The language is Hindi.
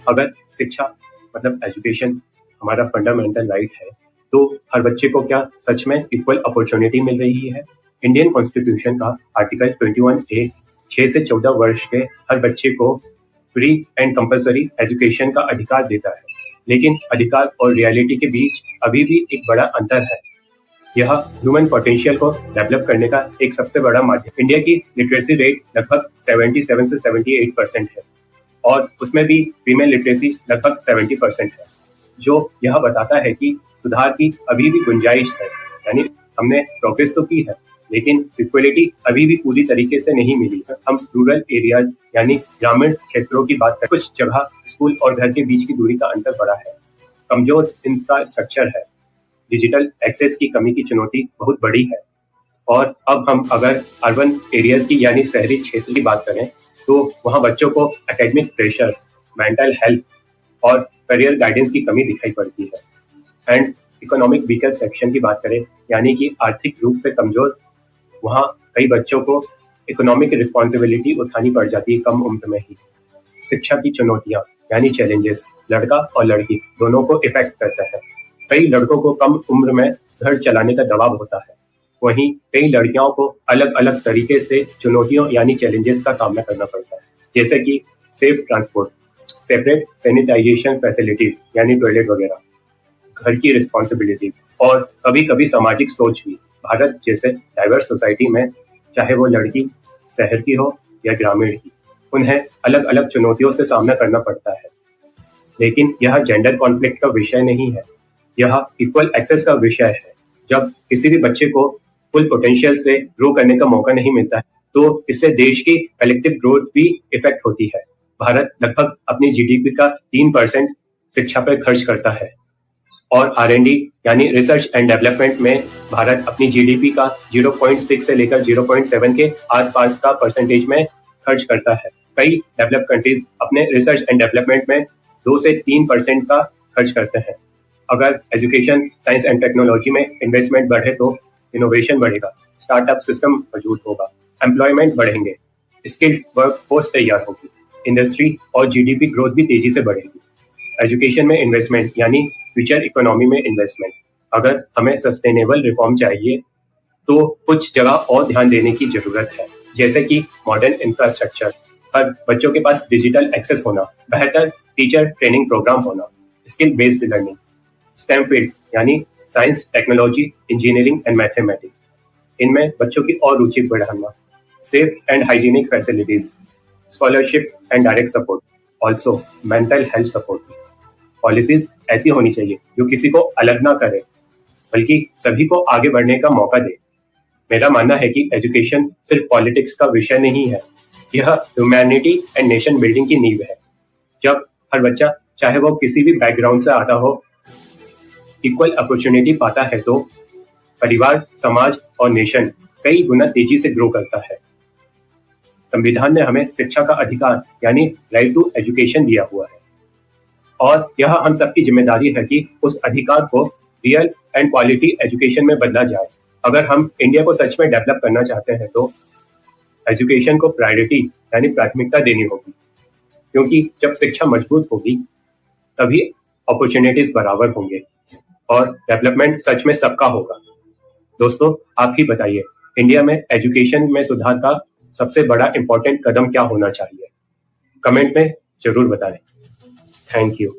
अगर शिक्षा मतलब एजुकेशन हमारा फंडामेंटल राइट है, तो हर बच्चे को क्या सच में इक्वल अपॉर्चुनिटी मिल रही है? इंडियन कॉन्स्टिट्यूशन का आर्टिकल 21A 6 से 14 वर्ष के हर बच्चे को फ्री एंड कंपलसरी एजुकेशन का अधिकार देता है, लेकिन अधिकार और रियलिटी के बीच अभी भी एक बड़ा अंतर है। यह ह्यूमन पोटेंशियल को डेवलप करने का एक सबसे बड़ा माध्यम। इंडिया की लिटरेसी रेट लगभग 77 से 78% है और उसमें भी फीमेल लिटरेसी लगभग 70% है, जो यह बताता है कि सुधार की अभी भी गुंजाइश है। यानी हमने प्रोग्रेस तो की है, लेकिन इक्वलिटी अभी भी पूरी तरीके से नहीं मिली है। हम रूरल एरियाज यानी ग्रामीण क्षेत्रों की बात करें, कुछ जगह स्कूल और घर के बीच की दूरी का अंतर बड़ा है, कमजोर इंफ्रास्ट्रक्चर है, डिजिटल एक्सेस की कमी की चुनौती बहुत बड़ी है। और अब हम अगर अर्बन एरियाज की यानी शहरी क्षेत्र की बात करें, तो वहाँ बच्चों को एकेडमिक प्रेशर, मेंटल हेल्थ और करियर गाइडेंस की कमी दिखाई पड़ती है। एंड इकोनॉमिक वीकर सेक्शन की बात करें, यानी कि आर्थिक रूप से कमजोर, वहाँ कई बच्चों को इकोनॉमिक रिस्पॉन्सिबिलिटी उठानी पड़ जाती है कम उम्र में ही। शिक्षा की चुनौतियाँ यानी चैलेंजेस लड़का और लड़की दोनों को इफेक्ट करता है। कई लड़कों को कम उम्र में घर चलाने का दबाव होता है, वहीं कई लड़कियों को अलग अलग तरीके से चुनौतियों यानी चैलेंजेस का सामना करना पड़ता है, जैसे कि safe transport, separate sanitisation facilities यानी टॉयलेट वगैरह, घर की रिस्पॉन्सिबिलिटी और कभी कभी सामाजिक सोच भी। भारत जैसे डाइवर्स सोसाइटी में चाहे वो लड़की शहर की हो या ग्रामीण की, उन्हें अलग अलग चुनौतियों से सामना करना पड़ता है। लेकिन यह जेंडर कॉन्फ्लिक्ट का विषय नहीं है, यह इक्वल एक्सेस का विषय है। जब किसी भी बच्चे को फुल पोटेंशियल से ग्रो करने का मौका नहीं मिलता है, तो इससे देश की कलेक्टिव ग्रोथ भी इफेक्ट होती है। भारत लगभग अपनी जीडीपी का 3% शिक्षा पर खर्च करता है और R&D यानी रिसर्च एंड डेवलपमेंट में भारत अपनी जीडीपी का 0.6 से लेकर 0.7 के आसपास का परसेंटेज में खर्च करता है। कई डेवलप कंट्रीज अपने रिसर्च एंड डेवलपमेंट में 2 से 3% का खर्च करते हैं। अगर एजुकेशन, साइंस एंड टेक्नोलॉजी में इन्वेस्टमेंट बढ़े तो इनोवेशन बढ़ेगा, स्टार्टअप सिस्टम मजबूत होगा, एम्प्लॉयमेंट बढ़ेंगे, स्किल्ड वर्क फोर्स तैयार होगी, इंडस्ट्री और जीडीपी ग्रोथ भी तेजी से बढ़ेगी। एजुकेशन में इन्वेस्टमेंट यानी फ्यूचर इकोनॉमी में इन्वेस्टमेंट। अगर हमें सस्टेनेबल रिफॉर्म चाहिए तो कुछ जगह और ध्यान देने की जरूरत है, जैसे कि मॉडर्न इंफ्रास्ट्रक्चर, हर बच्चों के पास डिजिटल एक्सेस होना, बेहतर टीचर ट्रेनिंग प्रोग्राम होना, skill based learning, STEM field यानी science, technology, engineering and mathematics, इनमें बच्चों की और रुचि बढ़ाना, safe and hygienic facilities, scholarship and direct support, also mental health support. Policies ऐसी होनी चाहिए जो किसी को अलग ना करे, बल्कि सभी को आगे बढ़ने का मौका दे। मेरा मानना है कि एजुकेशन सिर्फ पॉलिटिक्स का विषय नहीं है, यह ह्यूमैनिटी एंड नेशन बिल्डिंग की नींव है। जब हर बच्चा, चाहे वो किसी भी बैकग्राउंड से आता हो, इक्वल अपॉर्चुनिटी पाता है, तो परिवार, समाज और नेशन कई गुना तेजी से ग्रो करता है। संविधान ने हमें शिक्षा का अधिकार यानी राइट टू एजुकेशन दिया हुआ है और यह हम सबकी जिम्मेदारी है कि उस अधिकार को रियल एंड क्वालिटी एजुकेशन में बदला जाए। अगर हम इंडिया को सच में डेवलप करना चाहते हैं तो एजुकेशन को प्रायोरिटी यानी प्राथमिकता देनी होगी, क्योंकि जब शिक्षा मजबूत होगी तभी अपॉर्चुनिटीज बराबर होंगे और डेवलपमेंट सच में सबका होगा। दोस्तों, आप ही बताइए, इंडिया में एजुकेशन में सुधार का सबसे बड़ा इंपॉर्टेंट कदम क्या होना चाहिए? कमेंट में जरूर बताएं। Thank you.